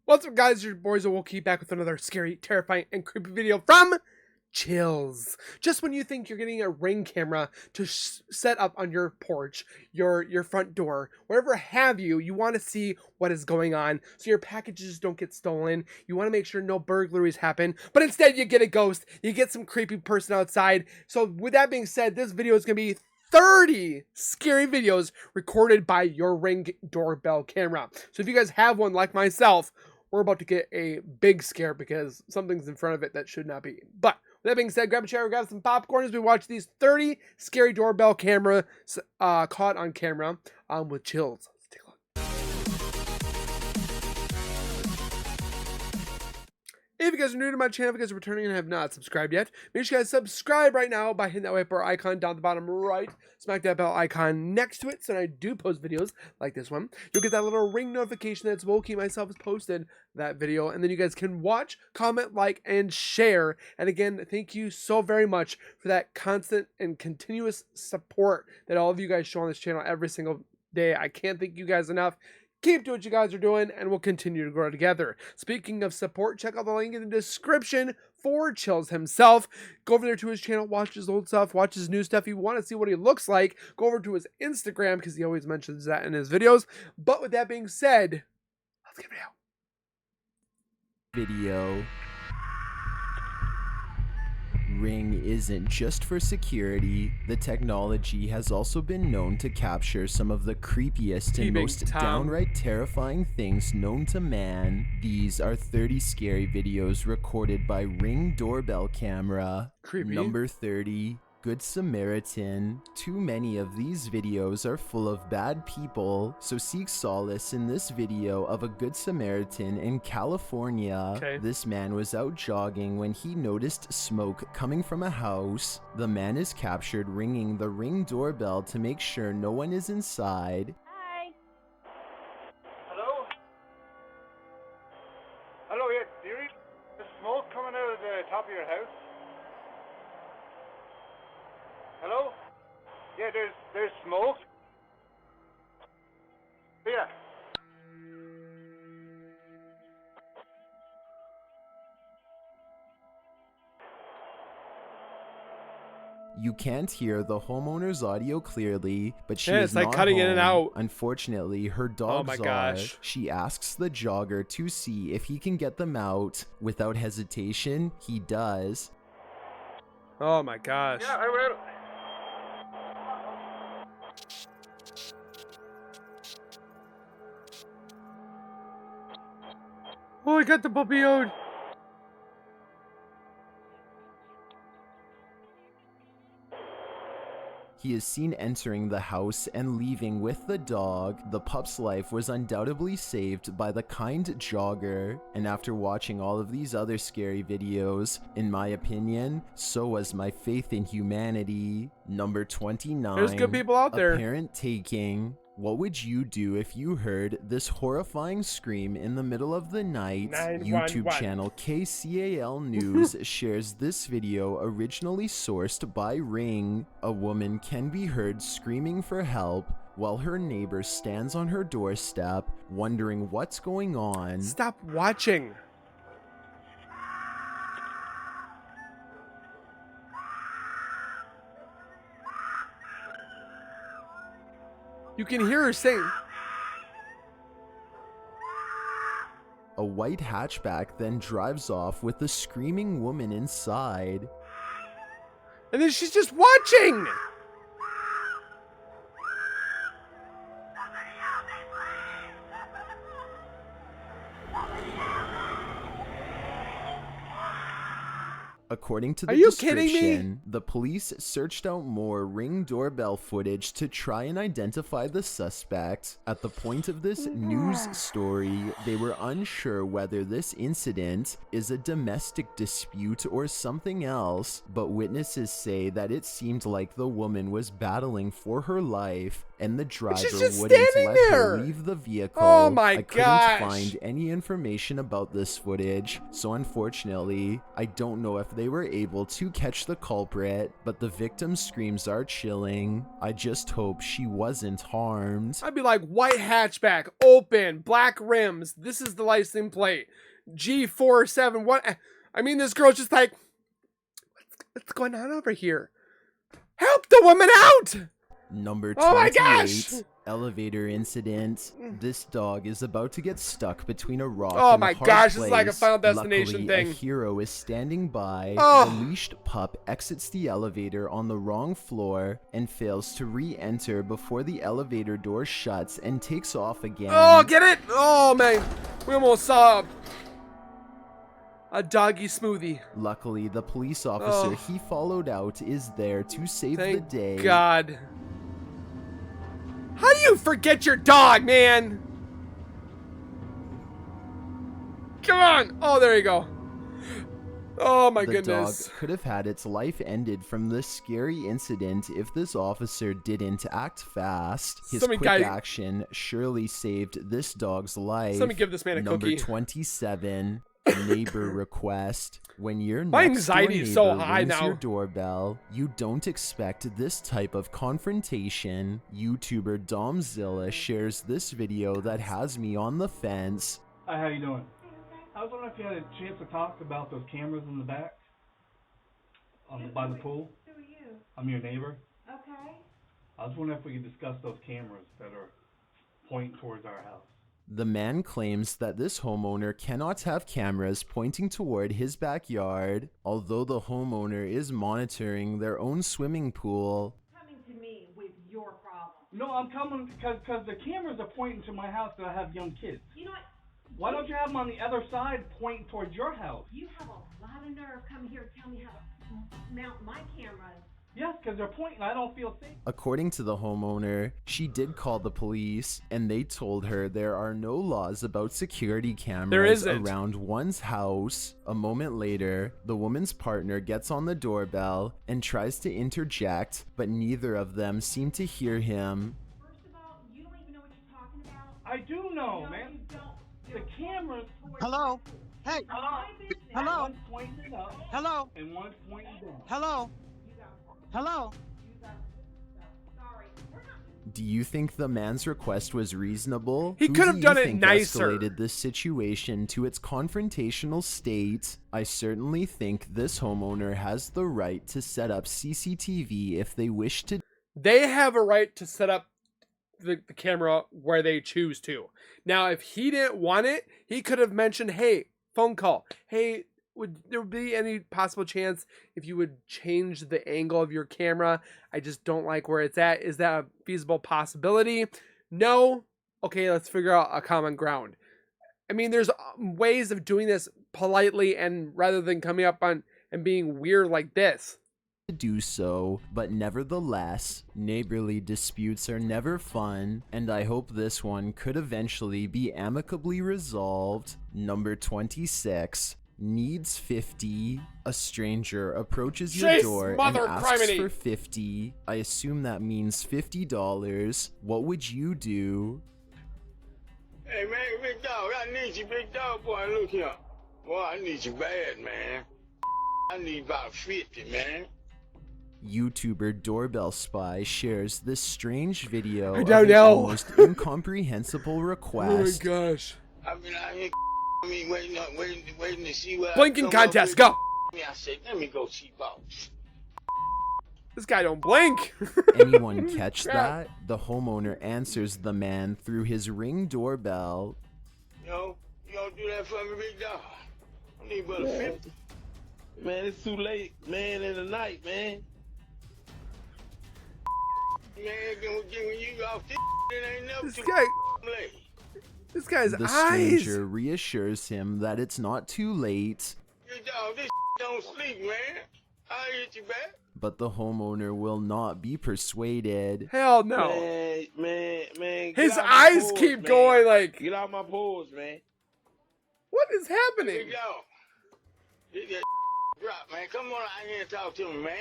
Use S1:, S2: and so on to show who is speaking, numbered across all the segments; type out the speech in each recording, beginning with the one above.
S1: What's up, guys? Your boys will keep back with another scary, terrifying, and creepy video from Chills. Just when you think you're getting a Ring camera to set up on your porch, your front door, whatever have you, you want to see what is going on so your packages don't get stolen. You want to make sure no burglaries happen, but instead you get a ghost. You get some creepy person outside. So with that being said, this video is going to be 30 scary videos recorded by your Ring doorbell camera. So if you guys have one like myself, we're about to get a big scare because something's in front of it that should not be. But with that being said, grab a chair, grab some popcorn as we watch these 30 scary doorbell camera caught on camera with Chills. Let's take a look. If you guys are new to my channel, if you guys are returning and have not subscribed yet, make sure you guys subscribe right now by hitting that white bar icon down the bottom right. Smack that bell icon next to it so when I do post videos like this one, you'll get that little ring notification that Smokey myself has posted that video. And then you guys can watch, comment, like, and share. And again, thank you so very much for that constant and continuous support that all of you guys show on this channel every single day. I can't thank you guys enough. Keep doing what you guys are doing, and we'll continue to grow together. Speaking of support, check out the link in the description for Chills himself. Go over there to his channel, watch his old stuff, watch his new stuff. If you want to see what he looks like, go over to his Instagram, because he always mentions that in his videos. But with that being said, let's get it out.
S2: Video. Ring isn't just for security. The technology has also been known to capture some of the creepiest and most downright terrifying things known to man. These are 30 scary videos recorded by Ring Doorbell Camera.
S1: Creepy.
S2: Number 30. Good Samaritan. Too many of these videos are full of bad people, so seek solace in this video of a Good Samaritan in California.
S1: Okay.
S2: This man was out jogging when he noticed smoke coming from a house. The man is captured ringing the Ring doorbell to make sure no one is inside.
S3: Hi.
S4: Hello? Hello, yeah, do you read the smoke coming out of the top of your house? Hello? Yeah, there's smoke. Yeah.
S2: You can't hear the homeowner's audio clearly, but she
S1: Yeah,
S2: is
S1: it's like
S2: not
S1: cutting
S2: home.
S1: in and out.
S2: Unfortunately, her dogs
S1: my
S2: are.
S1: gosh.
S2: She asks the jogger to see if he can get them out. Without hesitation, he does.
S1: Oh my gosh.
S4: Yeah, I will.
S1: Oh, I got the puppy out.
S2: He is seen entering the house and leaving with the dog. The pup's life was undoubtedly saved by the kind jogger. And after watching all of these other scary videos, in my opinion, so was my faith in humanity. Number 29.
S1: There's good people out there.
S2: Apparent taking. What would you do if you heard this horrifying scream in the middle of the night?
S1: 911.
S2: YouTube channel KCAL News shares this video originally sourced by Ring. A woman can be heard screaming for help while her neighbor stands on her doorstep wondering what's going on.
S1: Stop watching. You can hear her saying.
S2: A white hatchback then drives off with the screaming woman inside.
S1: And then she's just watching.
S2: According to the
S1: Are you kidding me?
S2: description, the police searched out more Ring doorbell footage to try and identify the suspect. At the point of this news story, they were unsure whether this incident is a domestic dispute or something else, but witnesses say that it seemed like the woman was battling for her life and the driver
S1: just
S2: wouldn't
S1: standing
S2: let
S1: there.
S2: her leave the vehicle.
S1: Oh my
S2: I couldn't
S1: gosh.
S2: find any information about this footage, so unfortunately, I don't know if they were able to catch the culprit, but the victim's screams are chilling. I just hope she wasn't harmed.
S1: I'd be like, white hatchback, open, black rims. This is the license plate. G47. What? I mean, this girl's just like, what's going on over here? Help the woman out!
S2: Number 28,
S1: Oh my gosh!
S2: elevator incident. This dog is about to get stuck between a rock
S1: Oh
S2: and
S1: my
S2: a hard
S1: gosh, this is like a
S2: place.
S1: Final Destination
S2: Luckily,
S1: thing.
S2: A hero is standing by.
S1: Oh.
S2: The leashed pup exits the elevator on the wrong floor and fails to re-enter before the elevator door shuts and takes off again.
S1: Oh, get it? Oh, man. We almost saw a doggy smoothie.
S2: Luckily, the police officer
S1: Oh.
S2: he followed out is there to save
S1: Thank
S2: the day.
S1: God. How do you forget your dog, man? Come on. Oh, there you go. Oh, my
S2: The
S1: goodness.
S2: dog could have had its life ended from this scary incident if this officer didn't act fast. His
S1: Somebody
S2: quick
S1: guy-
S2: action surely saved this dog's life.
S1: Somebody give this man a
S2: Number
S1: cookie.
S2: 27, neighbor request. When your
S1: My
S2: next door
S1: anxiety is so
S2: neighbor
S1: high
S2: rings
S1: now.
S2: your doorbell, you don't expect this type of confrontation. YouTuber Domzilla shares this video that has me on the fence.
S3: Hi, how you doing? I was wondering if you had a chance to talk about those cameras in the back, by the pool.
S5: Who are you?
S3: I'm your neighbor.
S5: Okay.
S3: I was wondering if we could discuss those cameras that are pointing towards our house.
S2: The man claims that this homeowner cannot have cameras pointing toward his backyard, although the homeowner is monitoring their own swimming pool.
S5: Coming to me with your problem.
S3: No, I'm coming because the cameras are pointing to my house that I have young kids.
S5: You know what?
S3: Why don't you have them on the other side pointing towards your house?
S5: You have a lot of nerve coming here to tell me how to mount my cameras.
S3: Yes, because they're pointing. I don't feel safe.
S2: According to the homeowner, she did call the police, and they told her there are no laws about security cameras
S1: isn't.
S2: around one's house. A moment later, the woman's partner gets on the doorbell and tries to interject, but neither of them seem to hear him.
S5: First of all, you don't even know what you're talking about.
S3: I do know,
S5: No,
S3: man.
S5: you don't.
S3: The cameras.
S6: Hello? Hey,
S5: My business.
S6: Hello?
S3: One's pointing up
S6: hello,
S3: and one's pointing down.
S6: hello,
S5: You go.
S6: hello.
S5: You go. Sorry. We're not.
S2: Do you think the man's request was reasonable?
S1: He
S2: Who
S1: could
S2: do
S1: have
S2: you
S1: done it
S2: think
S1: nicer.
S2: escalated this situation to its confrontational state? I certainly think this homeowner has the right to set up CCTV if they wish to.
S1: They have a right to set up the camera where they choose to. Now, if he didn't want it, he could have mentioned, hey, phone call. Hey, would there be any possible chance if you would change the angle of your camera? I just don't like where it's at. Is that a feasible possibility? No. Okay, let's figure out a common ground. I mean, there's ways of doing this politely and rather than coming up on and being weird like this.
S2: Do so, but nevertheless, neighborly disputes are never fun, and I hope this one could eventually be amicably resolved. Number 26, needs 50. A stranger approaches your
S1: Chase,
S2: door and
S1: mother
S2: asks
S1: criminy.
S2: for 50. I assume that means $50. What would you do?
S7: Hey man, big dog, I need you, big dog. Boy, look here. Boy, I need you bad, man. I need about 50, man.
S2: YouTuber Doorbell Spy shares this strange video
S1: I
S2: of
S1: don't
S2: an
S1: know.
S2: almost incomprehensible request.
S1: Oh my gosh.
S7: I've been out here, I mean, waiting to see what.
S1: Blinking
S7: I come up
S1: contest,
S7: with.
S1: go.
S7: I said, let me go see about.
S1: This guy don't blink.
S2: Anyone catch
S1: Crap.
S2: that? The homeowner answers the man through his Ring doorbell.
S7: You don't do that for me, big dog. I need about 50.
S8: Man, it's too late, man, in the night, man.
S7: Man, when you off this, it ain't never
S1: This
S7: too
S1: guy-
S7: late.
S1: This guy's
S2: The
S1: eyes.
S2: stranger reassures him that it's not too late,
S7: Big dog, this don't sleep, man. I'll hit you back.
S2: but the homeowner will not be persuaded.
S1: Hell no.
S8: Man. get
S1: His
S8: out my
S1: eyes
S8: pores,
S1: keep
S8: man.
S1: going like,
S8: Get out my pores, man.
S1: what is happening?
S7: Big dog. Get that drop, man. Come on out here and talk to me, man.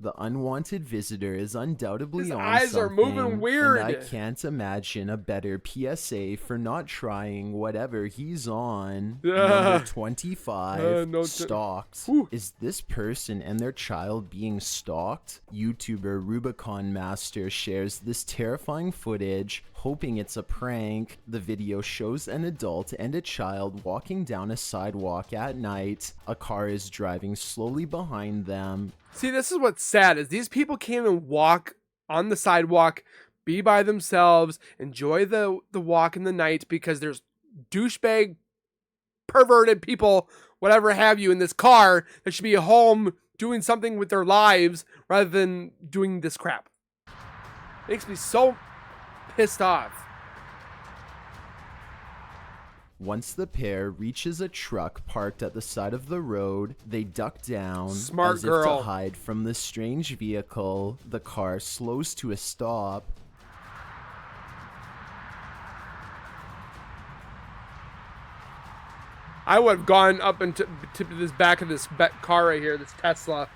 S2: The unwanted visitor is undoubtedly
S1: His
S2: on
S1: eyes are moving
S2: something,
S1: weird.
S2: and I can't imagine a better PSA for not trying whatever he's on. Number 25, stalked.
S1: Whew.
S2: Is this person and their child being stalked? YouTuber Rubicon Master shares this terrifying footage, hoping it's a prank. The video shows an adult and a child walking down a sidewalk at night. A car is driving slowly behind them.
S1: See, this is what's sad, is these people can't even walk on the sidewalk, be by themselves, enjoy the walk in the night because there's douchebag, perverted people, whatever have you, in this car that should be at home doing something with their lives rather than doing this crap. Makes me so pissed off.
S2: Once the pair reaches a truck parked at the side of the road, they duck down
S1: Smart
S2: as
S1: girl.
S2: if to hide from the strange vehicle. The car slows to a stop.
S1: I would have gone up and tipped this back of this car right here, this Tesla.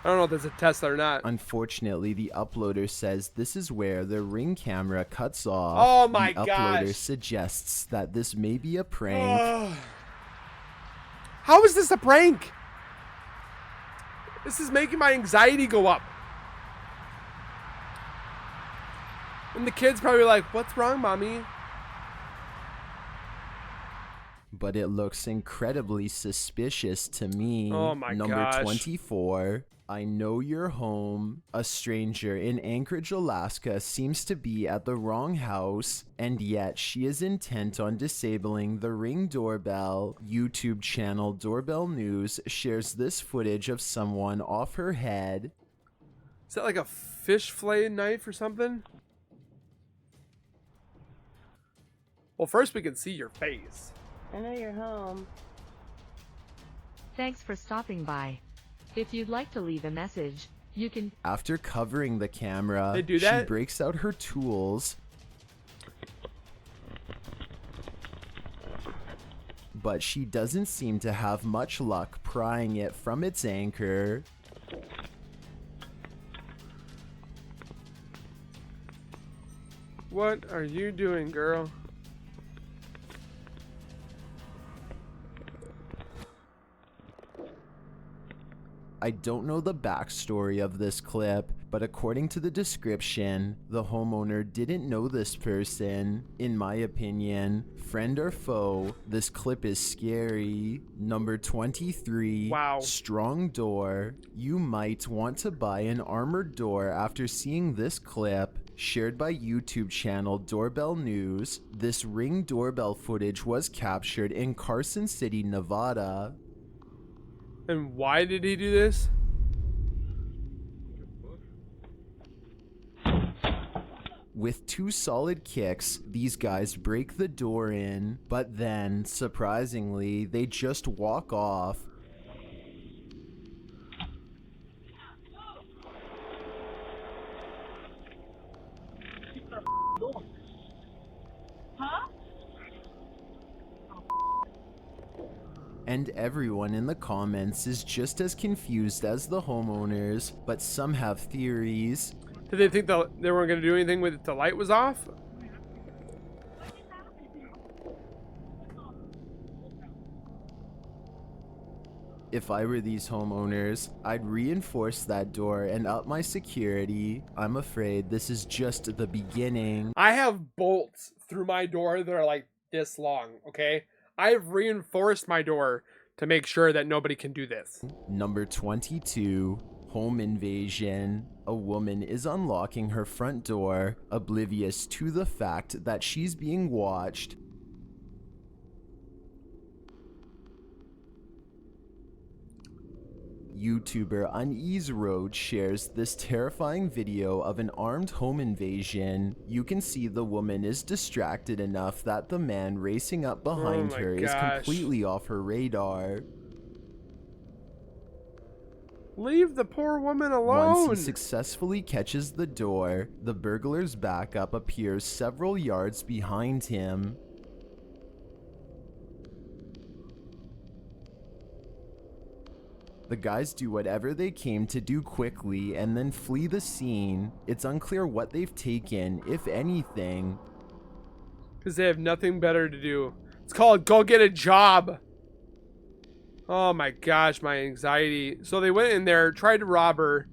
S1: I don't know if that's a Tesla or not.
S2: Unfortunately, the uploader says this is where the Ring camera cuts off.
S1: Oh my
S2: the
S1: gosh.
S2: uploader suggests that this may be a prank.
S1: How is this a prank? This is making my anxiety go up. And the kid's probably like, what's wrong, mommy?
S2: But it looks incredibly suspicious to me.
S1: Oh my
S2: Number
S1: gosh.
S2: 24. I know you're home. A stranger in Anchorage, Alaska seems to be at the wrong house, and yet she is intent on disabling the Ring doorbell. YouTube channel Doorbell News shares this footage of someone off her head.
S1: Is that like a fish fillet knife or something? Well, first we can see your face.
S9: I know you're home.
S10: Thanks for stopping by. If you'd like to leave a message, you can.
S2: After covering the camera,
S1: They do
S2: she
S1: that?
S2: breaks out her tools. But she doesn't seem to have much luck prying it from its anchor.
S1: What are you doing, girl?
S2: I don't know the backstory of this clip, but according to the description, the homeowner didn't know this person. In my opinion, friend or foe, this clip is scary. Number 23,
S1: Wow.
S2: strong door. You might want to buy an armored door after seeing this clip. Shared by YouTube channel Doorbell News, this Ring doorbell footage was captured in Carson City, Nevada.
S1: And why did he do this?
S2: With 2 solid kicks, these guys break the door in, but then, surprisingly, they just walk off. And everyone in the comments is just as confused as the homeowners, but some have theories.
S1: Did they think they weren't going to do anything with it? The light was off?
S2: If I were these homeowners, I'd reinforce that door and up my security. I'm afraid this is just the beginning.
S1: I have bolts through my door that are like this long, okay? I've reinforced my door to make sure that nobody can do this.
S2: Number 22, home invasion. A woman is unlocking her front door, oblivious to the fact that she's being watched. YouTuber Unease Road shares this terrifying video of an armed home invasion. You can see the woman is distracted enough that the man racing up behind
S1: my
S2: her is
S1: gosh.
S2: completely off her radar.
S1: Leave the poor woman alone.
S2: Once he successfully catches the door, the burglar's backup appears several yards behind him. The guys do whatever they came to do quickly and then flee the scene. It's unclear what they've taken, if anything.
S1: Because they have nothing better to do. It's called go get a job. Oh my gosh, my anxiety. So they went in there, tried to rob her,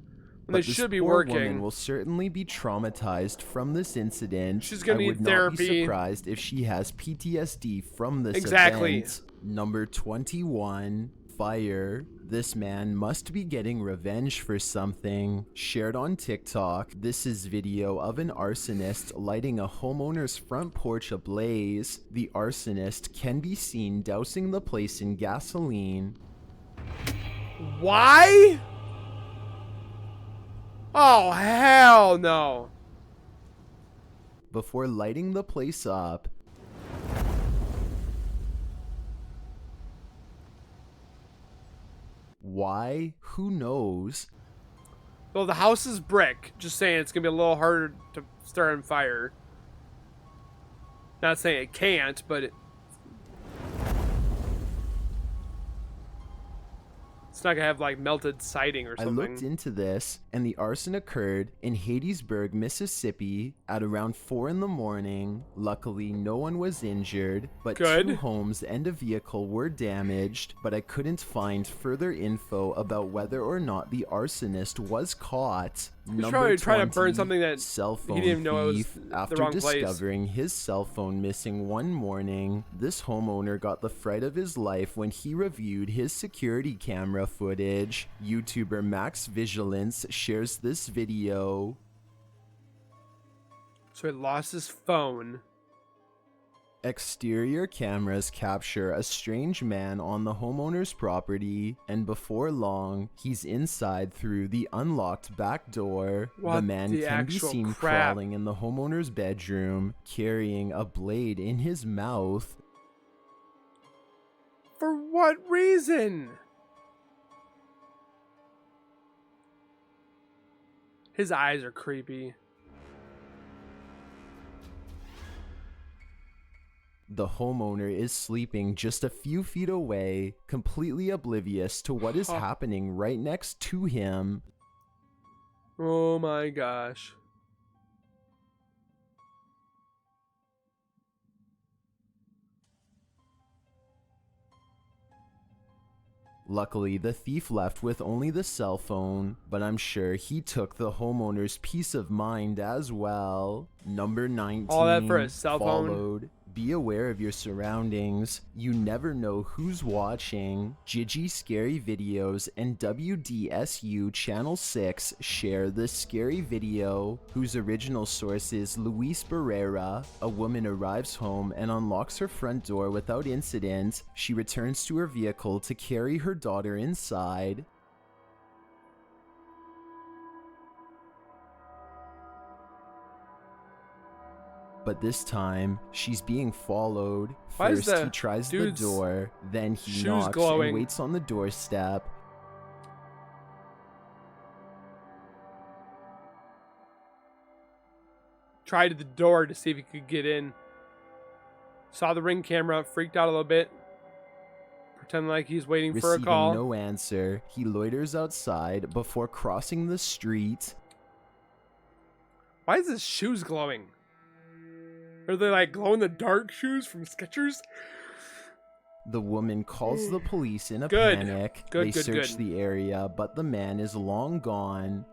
S1: when they should be working.
S2: This woman will certainly be traumatized from this incident.
S1: She's gonna need
S2: I would
S1: therapy.
S2: not be surprised if she has PTSD from this
S1: Exactly.
S2: event. Number 21, fire. This man must be getting revenge for something. Shared on TikTok, this is video of an arsonist lighting a homeowner's front porch ablaze. The arsonist can be seen dousing the place in gasoline.
S1: Why? Oh, hell no.
S2: Before lighting the place up, why? Who knows?
S1: Well, the house is brick. Just saying it's going to be a little harder to start on fire. Not saying it can't, but it's not going to have like melted siding or
S2: I
S1: something.
S2: looked into this, and the arson occurred in Hattiesburg, Mississippi at around 4 in the morning. Luckily, no one was injured, but
S1: Good.
S2: 2 homes and a vehicle were damaged, but I couldn't find further info about whether or not the arsonist was caught.
S1: He's probably trying to burn something that
S2: cell
S1: he
S2: phone
S1: didn't even know it was
S2: thief.
S1: the
S2: After
S1: wrong place.
S2: discovering his cell phone missing one morning, this homeowner got the fright of his life when he reviewed his security camera footage. YouTuber Max Vigilance shares this video.
S1: So he lost his phone.
S2: Exterior cameras capture a strange man on the homeowner's property, and before long, he's inside through the unlocked back door. The
S1: What
S2: man
S1: the
S2: can be
S1: actual
S2: seen
S1: crap?
S2: crawling in the homeowner's bedroom, carrying a blade in his mouth.
S1: For what reason? His eyes are creepy.
S2: The homeowner is sleeping just a few feet away, completely oblivious to what is happening right next to him.
S1: Oh my gosh.
S2: Luckily, the thief left with only the cell phone, but I'm sure he took the homeowner's peace of mind as well. Number 19,
S1: All that for a cell phone?
S2: followed. Be aware of your surroundings. You never know who's watching. Gigi Scary Videos and WDSU Channel 6 share this scary video, whose original source is Luis Barrera. A woman arrives home and unlocks her front door without incident. She returns to her vehicle to carry her daughter inside. But this time, she's being followed.
S1: Why is
S2: First,
S1: the
S2: he tries the
S1: dude's
S2: door, then he
S1: shoes
S2: knocks
S1: glowing?
S2: and waits on the doorstep.
S1: Tried the door to see if he could get in. Saw the Ring camera, freaked out a little bit. Pretending like he's waiting for a
S2: Receiving
S1: call.
S2: no answer, he loiters outside before crossing the street.
S1: Why is his shoes glowing? Are they like glow in the dark shoes from Skechers?
S2: The woman calls the police in a
S1: Good.
S2: panic.
S1: Good,
S2: They
S1: good,
S2: search
S1: good.
S2: the area, but the man is long gone.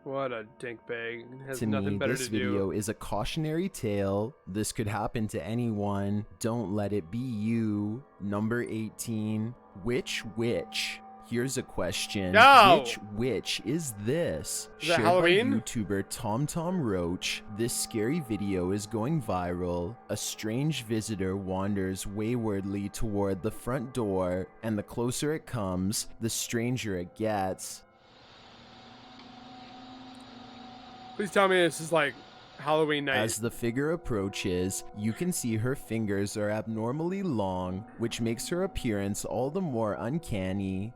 S1: What a dink bag. Has
S2: To
S1: nothing
S2: me,
S1: better
S2: this
S1: to
S2: video
S1: do.
S2: is a cautionary tale. This could happen to anyone. Don't let it be you. Number 18. Which witch? Here's a question.
S1: No!
S2: Which witch is this?
S1: Is that
S2: Shared
S1: Halloween?
S2: by YouTuber TomTom Roach. This scary video is going viral. A strange visitor wanders waywardly toward the front door, and the closer it comes, the stranger it gets.
S1: Please tell me this is like Halloween night.
S2: As the figure approaches, you can see her fingers are abnormally long, which makes her appearance all the more uncanny.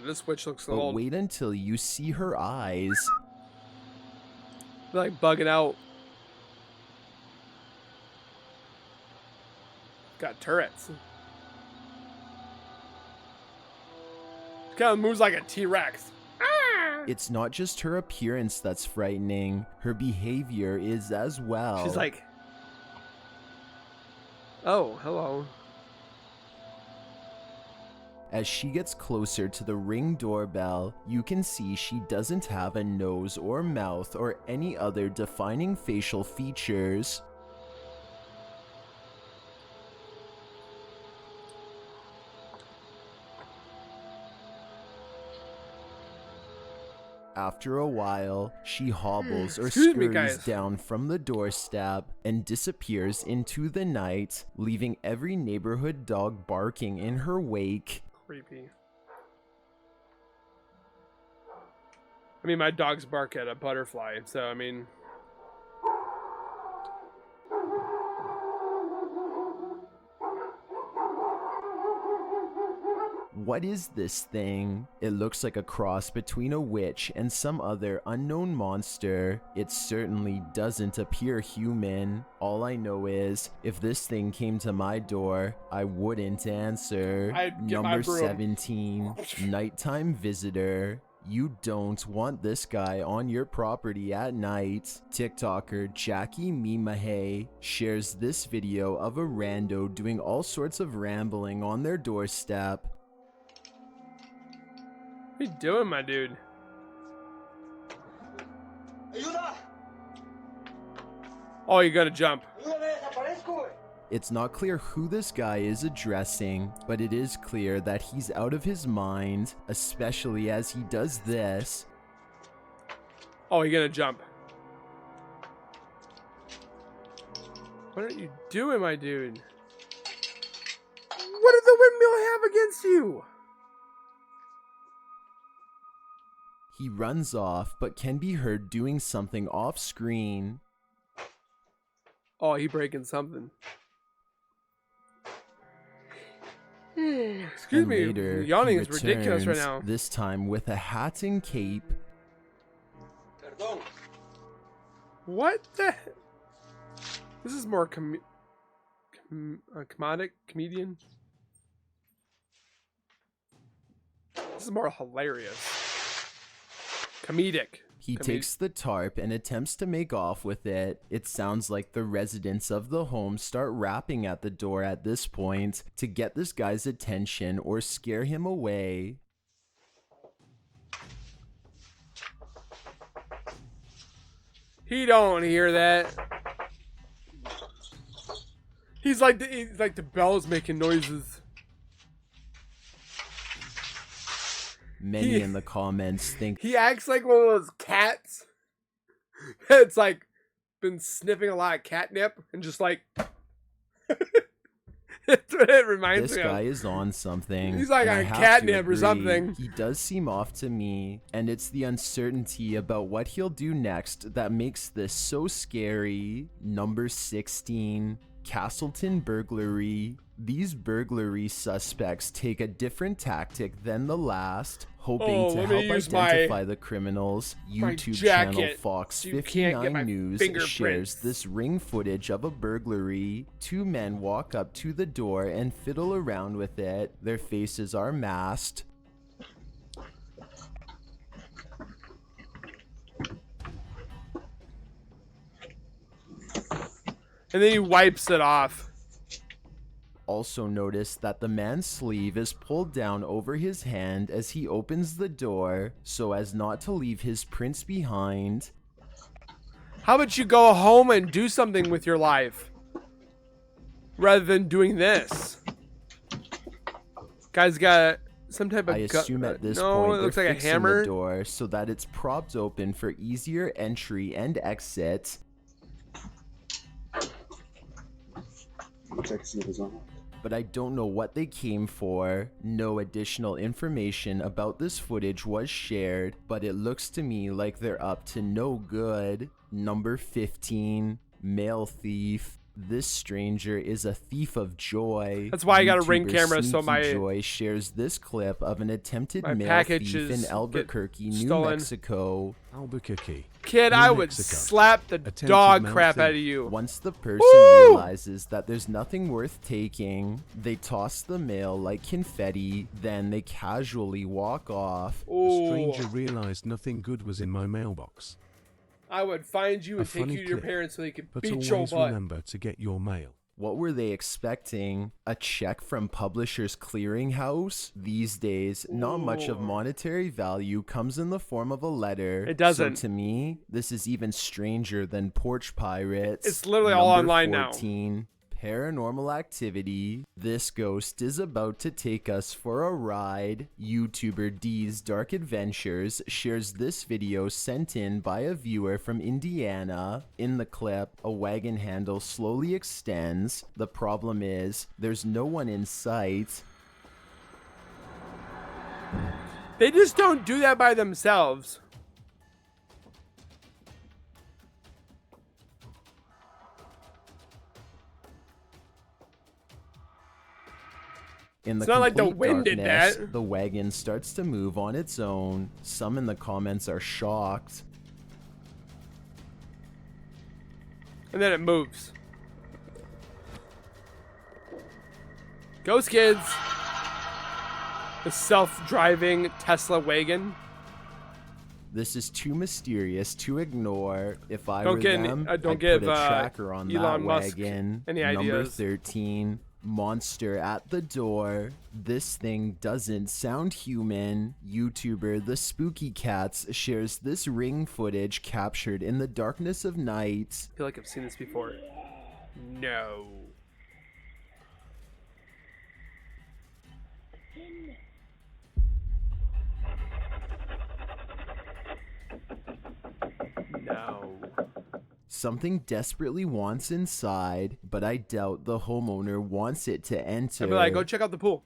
S1: This witch looks
S2: But
S1: old.
S2: wait until you see her eyes.
S1: They're like bugging out. Got turrets. Kind of moves like a T-Rex.
S2: It's not just her appearance that's frightening, her behavior is as well.
S1: She's like, oh, hello.
S2: As she gets closer to the Ring doorbell, you can see she doesn't have a nose or mouth or any other defining facial features. After a while, she hobbles or
S1: Excuse me,
S2: scurries
S1: guys.
S2: down from the doorstep and disappears into the night, leaving every neighborhood dog barking in her wake.
S1: Creepy. I mean, my dogs bark at a butterfly, so I mean.
S2: What is this thing? It looks like a cross between a witch and some other unknown monster. It certainly doesn't appear human. All I know is, if this thing came to my door, I wouldn't answer.
S1: I'd get my
S2: Number
S1: broom.
S2: 17, Nighttime Visitor. You don't want this guy on your property at night. TikToker Jackie Mimahe shares this video of a rando doing all sorts of rambling on their doorstep.
S1: What are you doing, my dude? Oh, you gotta jump.
S2: It's not clear who this guy is addressing, but it is clear that he's out of his mind, especially as he does this.
S1: Oh, you're gonna jump. What are you doing, my dude? What did the windmill have against you?
S2: He runs off, but can be heard doing something off screen.
S1: Oh, he breaking something. Excuse
S2: And
S1: me,
S2: later,
S1: yawning
S2: he
S1: is ridiculous right
S2: returns,
S1: now.
S2: This time with a hat and cape.
S1: What the? This is more comedian. This is more hilarious. Comedic.
S2: He takes the tarp and attempts to make off with it. It sounds like the residents of the home start rapping at the door at this point to get this guy's attention or scare him away.
S1: He don't hear that. He's like the bells making noises.
S2: Many in the comments think
S1: He acts like one of those cats. It's like been sniffing a lot of catnip and just like that's what it reminds
S2: this
S1: me
S2: guy
S1: of.
S2: is on something.
S1: He's like
S2: and I
S1: on
S2: have to
S1: catnip or
S2: agree,
S1: something.
S2: He does seem off to me, and it's the uncertainty about what he'll do next that makes this so scary. Number 16, Castleton Burglary. These burglary suspects take a different tactic than the last, hoping to
S1: let me
S2: help
S1: use
S2: identify the criminals.
S1: my
S2: YouTube
S1: jacket
S2: channel Fox
S1: so you can't get
S2: 59
S1: my
S2: News
S1: fingerprints.
S2: shares this ring footage of a burglary. Two men walk up to the door and fiddle around with it. Their faces are masked.
S1: And then he wipes it off.
S2: Also notice that the man's sleeve is pulled down over his hand as he opens the door so as not to leave his prints behind.
S1: How about you go home and do something with your life rather than doing this? Guy's got some type of
S2: I assume at this
S1: no,
S2: point
S1: it looks
S2: they're
S1: like a
S2: fixing
S1: hammer.
S2: the door so that it's propped open for easier entry and exit. But I don't know what they came for. No additional information about this footage was shared, but it looks to me like they're up to no good. Number 15, Male Thief. This stranger is a thief of joy.
S1: That's why I got a Ring
S2: YouTuber
S1: camera, so
S2: Sneaky
S1: my
S2: Joy shares this clip of an attempted
S1: my
S2: mail
S1: packages
S2: thief in
S1: get
S2: Albuquerque, New
S1: stolen.
S2: Mexico.
S9: Albuquerque.
S1: Kid,
S9: New
S1: I would
S9: Mexico.
S1: slap the
S9: Attempted
S1: dog
S9: mail
S1: crap out of
S9: thief.
S1: you.
S2: Once the person
S1: Woo!
S2: realizes that there's nothing worth taking, they toss the mail like confetti, then they casually walk off.
S9: A
S1: Ooh.
S9: stranger realized nothing good was in my mailbox.
S1: I would find you
S9: A
S1: and take
S9: funny
S1: you to your
S9: clip,
S1: parents so they could
S9: But
S1: beat your
S9: always
S1: butt.
S9: remember to get your mail.
S2: What were they expecting? A check from Publishers Clearinghouse? These days, not much of
S1: Ooh.
S2: monetary value comes in the form of a letter.
S1: It doesn't.
S2: So to me, this is even stranger than Porch Pirates.
S1: It's literally all
S2: Number
S1: online now.
S2: 14, Paranormal Activity. This ghost is about to take us for a ride. YouTuber D's Dark Adventures shares this video sent in by a viewer from Indiana. In the clip, a wagon handle slowly extends. The problem is, there's no one in sight.
S1: They just don't do that by themselves.
S2: In the
S1: It's not like the
S2: complete
S1: wind did
S2: darkness,
S1: that.
S2: the wagon starts to move on its own. Some in the comments are shocked.
S1: And then it moves. Ghost kids. The self-driving Tesla wagon.
S2: This is too mysterious to ignore. If I
S1: Don't
S2: were
S1: get any-
S2: them,
S1: don't
S2: I'd
S1: give,
S2: put a tracker on that
S1: Elon Musk
S2: wagon.
S1: any
S2: Number
S1: ideas.
S2: 13, monster at the door. This thing doesn't sound human. YouTuber The Spooky Cats shares this ring footage captured in the darkness of night.
S1: I feel like I've seen this before. No. No.
S2: Something desperately wants inside, but I doubt the homeowner wants it to enter.
S1: I'd be like, go check out the pool.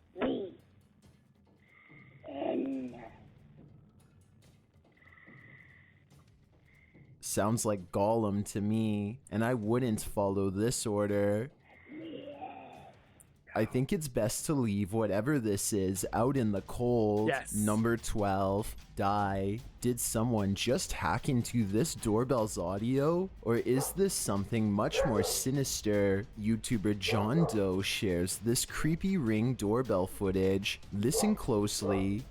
S2: Sounds like Gollum to me, and I wouldn't follow this order. I think it's best to leave whatever this is out in the cold.
S1: Yes.
S2: Number 12, die. Did someone just hack into this doorbell's audio? Or is this something much more sinister? YouTuber John Doe shares this creepy Ring doorbell footage. Listen closely.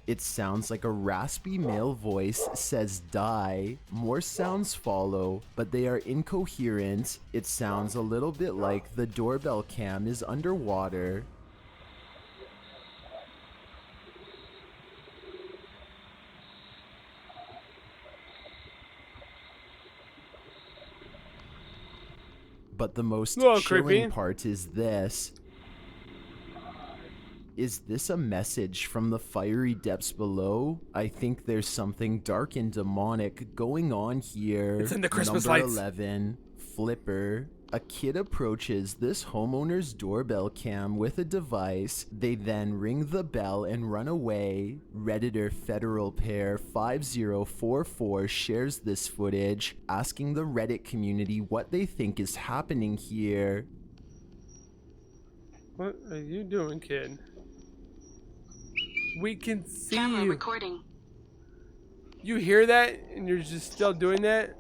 S2: It sounds like a raspy male voice says die. More sounds follow, but they are incoherent. It sounds a little bit like the doorbell cam is underwater. But the most
S1: A little
S2: chilling
S1: creepy.
S2: part is this. Is this a message from the fiery depths below? I think there's something dark and demonic going on here.
S1: It's in the Christmas
S2: Number
S1: lights.
S2: 11, Flipper. A kid approaches this homeowner's doorbell cam with a device. They then ring the bell and run away. Redditor Federal Pair 5044 shares this footage, asking the Reddit community what they think is happening here.
S1: What are you doing, kid? We can see
S11: Camera
S1: you.
S11: recording.
S1: You hear that and you're just still doing that?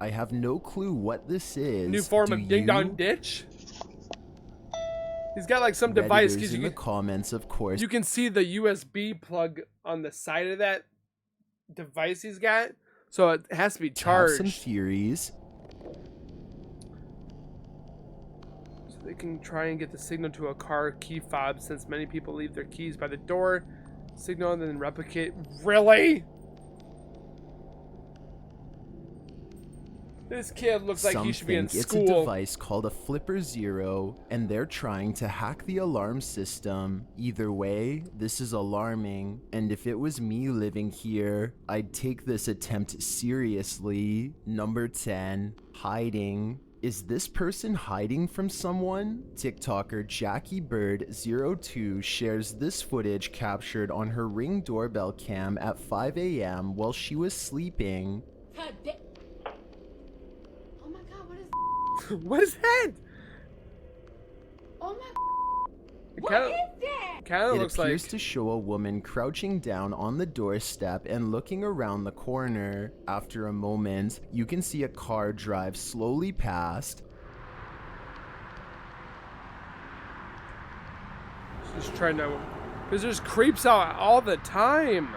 S2: I have no clue what this is.
S1: New form
S2: Do
S1: of ding
S2: you?
S1: dong ditch? He's got like some device
S2: Redditors
S1: because
S2: in
S1: you
S2: the
S1: can,
S2: comments, of course.
S1: you can see the USB plug on the side of that device he's got. So it has to be
S2: have
S1: charged.
S2: some theories.
S1: So they can try and get the signal to a car key fob since many people leave their keys by the door. Signal and then replicate. Really? This kid looks like
S2: Some
S1: he should be in
S2: think it's a
S1: school.
S2: device called a Flipper Zero, and they're trying to hack the alarm system. Either way, this is alarming, and if it was me living here, I'd take this attempt seriously. Number 10, hiding. Is this person hiding from someone? TikToker Jackie Bird 02 shares this footage captured on her Ring doorbell cam at 5 a.m. while she was sleeping.
S5: Oh my god, what is
S1: What is that?
S5: Oh my
S1: It
S5: what
S1: kinda,
S5: is that?
S1: kind of
S2: It
S1: looks
S2: appears
S1: like
S2: to show a woman crouching down on the doorstep and looking around the corner. After a moment, you can see a car drive slowly past.
S1: just trying to, because there's creeps out all the time.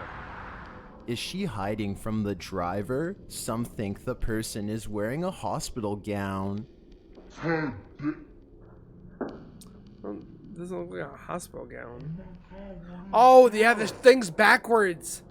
S2: Is she hiding from the driver? Some think the person is wearing a hospital gown.
S1: Doesn't look like a hospital gown. Oh, they have this things backwards.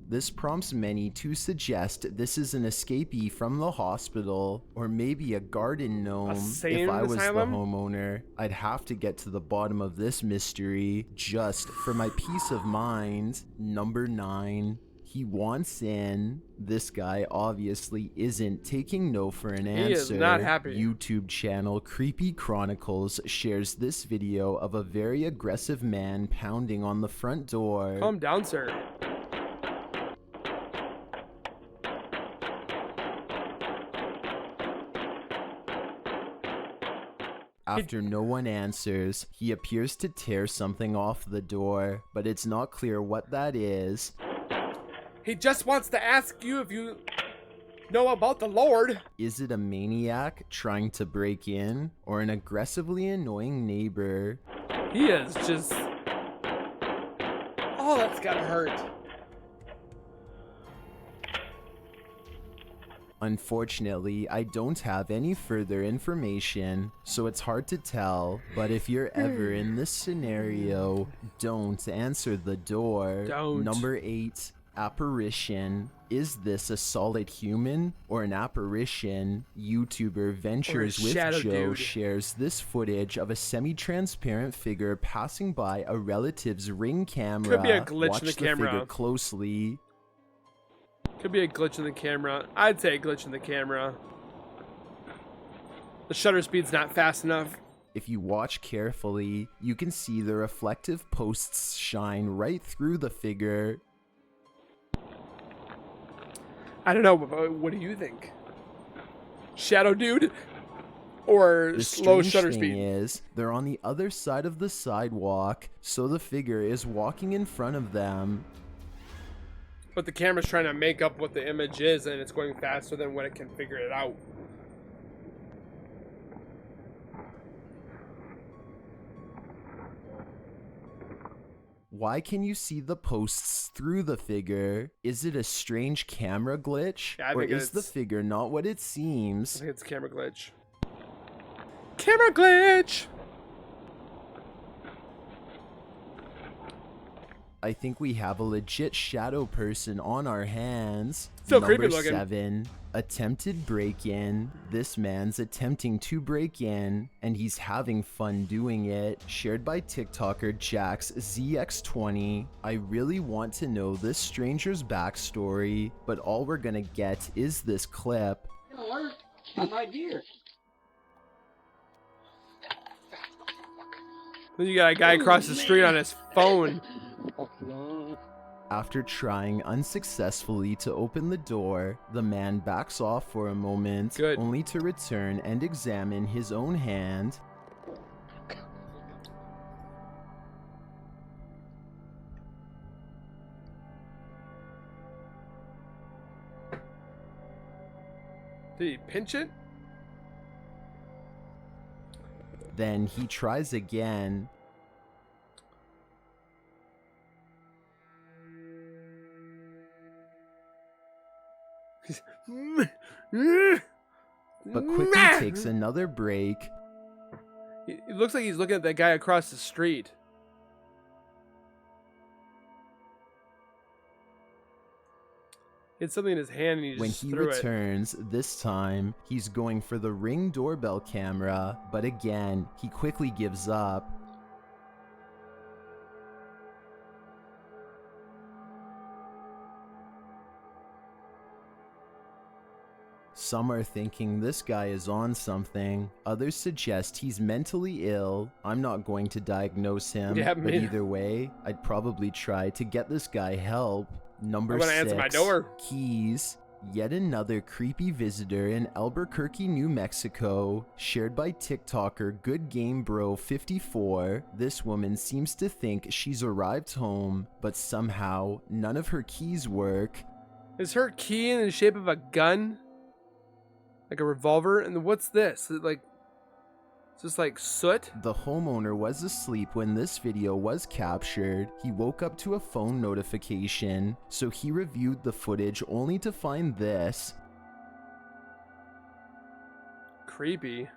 S2: This prompts many to suggest this is an escapee from the hospital, or maybe a garden gnome. If I was
S1: asylum?
S2: the homeowner, I'd have to get to the bottom of this mystery just for my peace of mind. Number 9. He wants in. This guy obviously isn't taking no for an answer.
S1: He is not happy.
S2: YouTube channel Creepy Chronicles shares this video of a very aggressive man pounding on the front door.
S1: Calm down, sir.
S2: After no one answers, he appears to tear something off the door, but it's not clear what that is.
S1: He just wants to ask you if you know about the Lord.
S2: Is it a maniac trying to break in, or an aggressively annoying neighbor?
S1: He is just... Oh, that's gotta hurt.
S2: Unfortunately, I don't have any further information, so it's hard to tell, but if you're ever in this scenario, don't answer the door.
S1: Don't.
S2: Number 8, apparition. Is this a solid human or an apparition? YouTuber Ventures with
S1: shadow
S2: Joe
S1: dude.
S2: shares this footage of a semi-transparent figure passing by a relative's Ring camera.
S1: Could be a glitch
S2: Watch
S1: in the camera.
S2: figure closely.
S1: Could be a glitch in the camera. I'd say a glitch in the camera. The shutter speed's not fast enough.
S2: If you watch carefully, you can see the reflective posts shine right through the figure.
S1: I don't know, but what do you think? Shadow dude? Or
S2: The
S1: slow
S2: strange
S1: shutter
S2: thing
S1: speed?
S2: is, they're on the other side of the sidewalk, so the figure is walking in front of them.
S1: But the camera's trying to make up what the image is, and it's going faster than what it can figure it out.
S2: Why can you see the posts through the figure? Is it a strange camera glitch?
S1: Yeah, I
S2: or
S1: think
S2: is the
S1: it's-
S2: figure not what it
S1: I
S2: seems?
S1: think it's a camera glitch. Camera glitch!
S2: I think we have a legit shadow person on our hands.
S1: So
S2: Number
S1: creepy looking.
S2: 7, attempted break-in. This man's attempting to break in, and he's having fun doing it. Shared by TikToker Jax ZX20. I really want to know this stranger's backstory, but all we're gonna get is this clip.
S1: Then you got a guy across the street on his phone.
S2: After trying unsuccessfully to open the door, the man backs off for a moment,
S1: Good.
S2: only to return and examine his own hand.
S1: Did he pinch it?
S2: Then he tries again. But quickly takes another break.
S1: It looks like he's looking at that guy across the street. He had something in his hand and he just
S2: When he
S1: threw it.
S2: returns, this time, he's going for the Ring doorbell camera, but again, he quickly gives up. Some are thinking this guy is on something. Others suggest he's mentally ill. I'm not going to diagnose him,
S1: Yeah,
S2: but
S1: me-
S2: either way, I'd probably try to get this guy help. Number
S1: I'm gonna
S2: 6,
S1: answer my door.
S2: keys. Yet another creepy visitor in Albuquerque, New Mexico, shared by TikToker Good Game Bro 54. This woman seems to think she's arrived home, but somehow none of her keys work.
S1: Is her key in the shape of a gun? Like a revolver? And what's this? Is this like soot?
S2: The homeowner was asleep when this video was captured. He woke up to a phone notification, so he reviewed the footage only to find this.
S1: Creepy.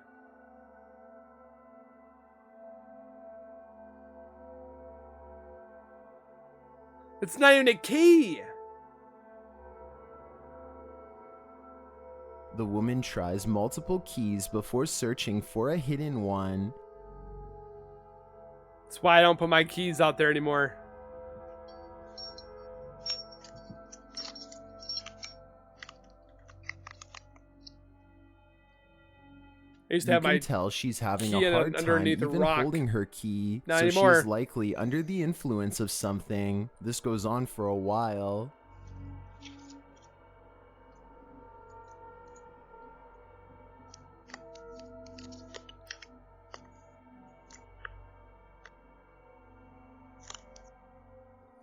S1: It's not even a key.
S2: The woman tries multiple keys before searching for a hidden one.
S1: That's why I don't put my keys out there anymore. I used to
S2: You
S1: have
S2: can
S1: my
S2: tell she's having
S1: key
S2: a hard time
S1: underneath a
S2: even
S1: rock.
S2: holding her key,
S1: Not
S2: so
S1: anymore.
S2: she's likely under the influence of something. This goes on for a while.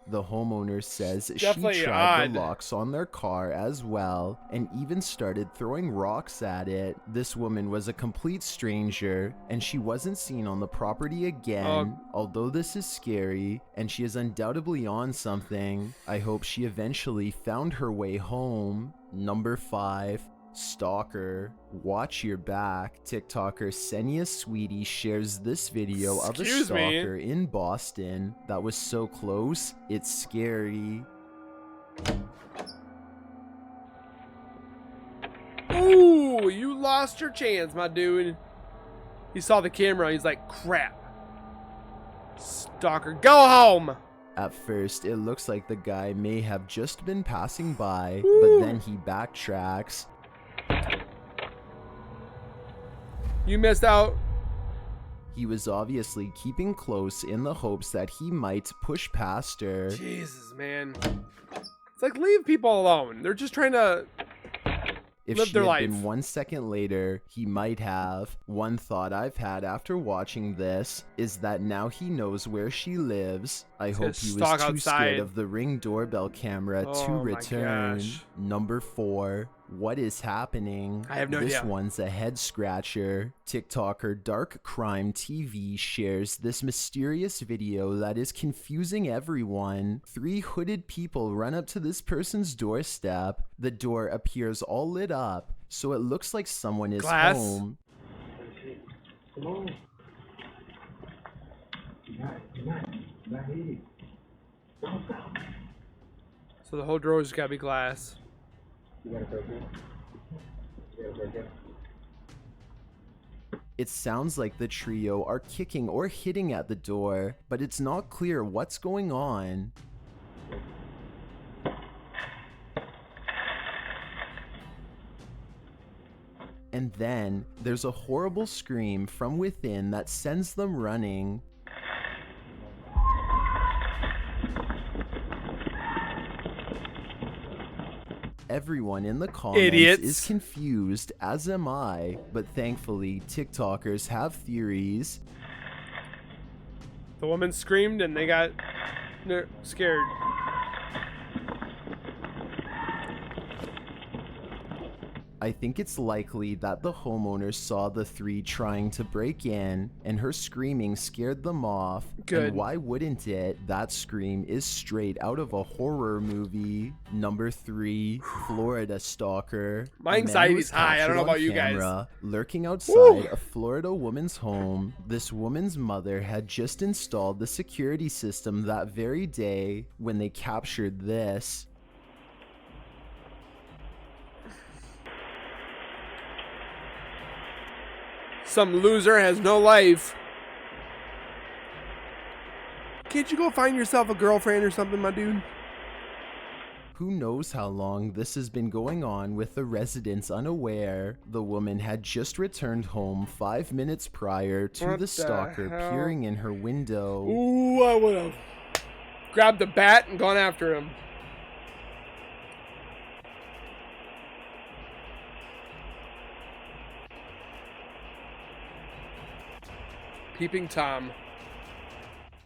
S2: The homeowner says she
S1: Definitely
S2: tried
S1: odd.
S2: the locks on their car as well and even started throwing rocks at it. This woman was a complete stranger and she wasn't seen on the property again. Although this is scary and she is undoubtedly on something, I hope she eventually found her way home. Number 5. Stalker. Watch your back. TikToker Senia Sweetie shares this video of a
S1: Excuse me?
S2: stalker in Boston that was so close, it's scary.
S1: Ooh, you lost your chance, my dude. He saw the camera. He's like, crap. Stalker, go home.
S2: At first, it looks like the guy may have just been passing by,
S1: Woo.
S2: but then he backtracks.
S1: You missed out.
S2: He was obviously keeping close in the hopes that he might push past her.
S1: Jesus, man. It's like, leave people alone. They're just trying to
S2: If
S1: live
S2: she
S1: their
S2: had
S1: life.
S2: been 1 second later, he might have. One thought I've had after watching this is that now he knows where she lives. I
S1: He's
S2: hope
S1: gonna
S2: he was
S1: stalk
S2: too
S1: outside.
S2: scared of the Ring doorbell camera
S1: Oh
S2: to
S1: my
S2: return.
S1: gosh.
S2: Number 4. What is happening?
S1: I have no
S2: This
S1: idea.
S2: one's a head scratcher. TikToker Dark Crime TV shares this mysterious video that is confusing everyone. 3 hooded people run up to this person's doorstep. The door appears all lit up, so it looks like someone is
S1: Glass?
S2: home.
S1: So the whole drawer's gotta be glass.
S2: It sounds like the trio are kicking or hitting at the door, but it's not clear what's going on. And then there's a horrible scream from within that sends them running. Everyone in the comments
S1: Idiots.
S2: is confused, as am I, but thankfully TikTokers have theories.
S1: The woman screamed and they got scared.
S2: I think it's likely that the homeowner saw the 3 trying to break in, and her screaming scared them off.
S1: Good.
S2: And why wouldn't it? That scream is straight out of a horror movie. Number 3, Florida stalker.
S1: My
S2: A man
S1: anxiety's
S2: was
S1: high. I don't know
S2: captured on
S1: about you guys.
S2: camera lurking outside
S1: Woo.
S2: a Florida woman's home. This woman's mother had just installed the security system that very day when they captured this.
S1: Some loser has no life. Can't you go find yourself a girlfriend or something, my dude?
S2: Who knows how long this has been going on with the residents unaware. The woman had just returned home 5 minutes prior to
S1: What
S2: the stalker
S1: hell?
S2: peering in her window.
S1: Ooh, I would have grabbed the bat and gone after him. Peeping Tom.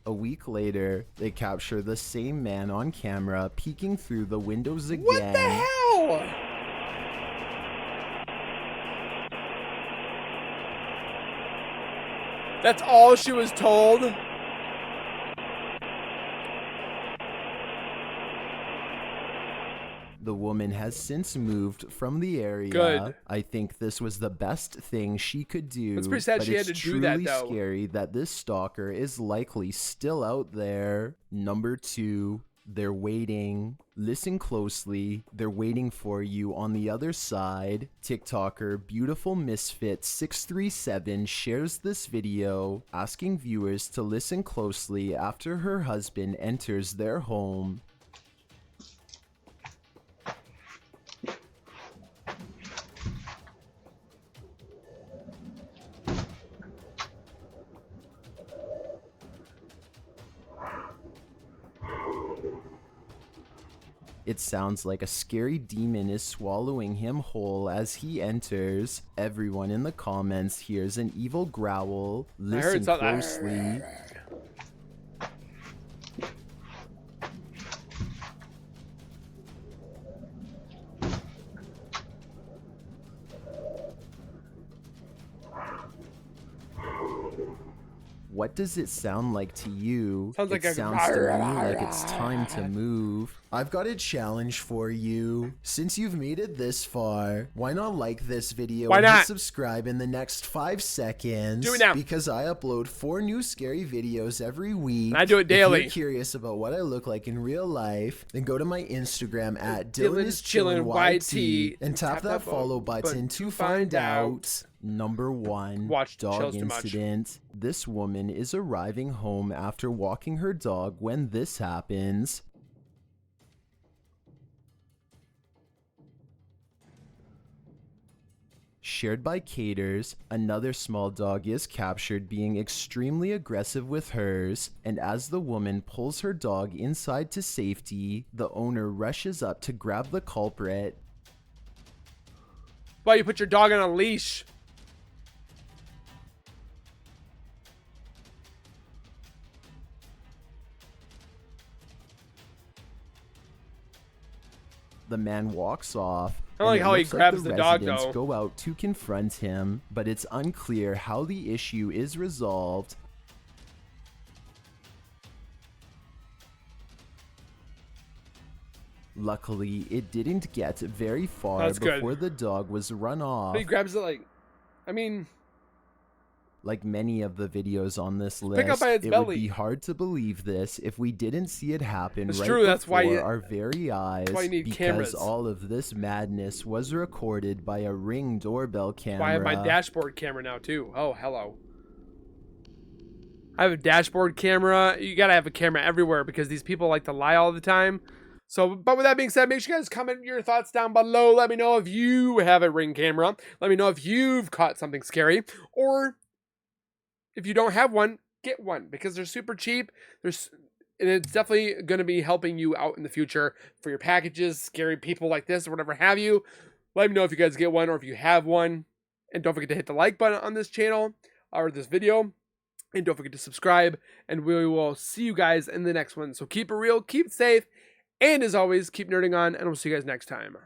S2: A week later, they capture the same man on camera peeking through the windows again.
S1: What the hell? That's all she was told?
S2: The woman has since moved from the area.
S1: Good.
S2: I think this was the best thing she could do.
S1: It's pretty sad
S2: but
S1: she had
S2: it's
S1: to do that,
S2: truly
S1: though.
S2: scary that this stalker is likely still out there. Number 2, they're waiting. Listen closely. They're waiting for you on the other side. TikToker Beautiful Misfit 637 shares this video, asking viewers to listen closely after her husband enters their home. It sounds like a scary demon is swallowing him whole as he enters. Everyone in the comments hears an evil growl. Listen closely. What does it sound like to you?
S1: Sounds like
S2: it
S1: a
S2: sounds to me like it's time to move. I've got a challenge for you. Since you've made it this far, why not like this video
S1: Why
S2: and
S1: not?
S2: hit subscribe in the next 5 seconds?
S1: Do it now.
S2: Because I upload 4 new scary videos every week.
S1: I do it daily.
S2: If you're curious about what I look like in real life, then go to my Instagram at
S1: Dylan's Chillin' YT
S2: and tap that follow button to find out. Number 1,
S1: Watch
S2: dog
S1: Chills Too Much.
S2: incident. This woman is arriving home after walking her dog when this happens. Shared by Caters, another small dog is captured being extremely aggressive with hers, and as the woman pulls her dog inside to safety, the owner rushes up to grab the culprit.
S1: Why you put your dog on a leash?
S2: The man walks off.
S1: I like
S2: and it
S1: how he
S2: looks like
S1: grabs the dog,
S2: residents
S1: though.
S2: go out to confront him, but it's unclear how the issue is resolved. Luckily, it didn't get very far
S1: That's good.
S2: before the dog was run off.
S1: But he grabs it like, I mean,
S2: Like many of the videos on this
S1: Pick
S2: list,
S1: up by its
S2: it
S1: belly.
S2: would be hard to believe this if we didn't see it happen
S1: It's
S2: right
S1: true, that's why
S2: before
S1: you-
S2: our very eyes.
S1: why you need
S2: because
S1: cameras.
S2: all of this madness was recorded by a Ring doorbell camera.
S1: why I have my dashboard camera now too. Oh, hello. I have a dashboard camera. You gotta have a camera everywhere because these people like to lie all the time. So, but with that being said, make sure you guys comment your thoughts down below. Let me know if you have a Ring camera. Let me know if you've caught something scary. Or if you don't have one, get one because they're super cheap. And it's definitely going to be helping you out in the future for your packages, scary people like this or whatever have you. Let me know if you guys get one or if you have one. And don't forget to hit the like button on this channel or this video. And don't forget to subscribe. And we will see you guys in the next one. So keep it real, keep it safe. And as always, keep nerding on, and we'll see you guys next time.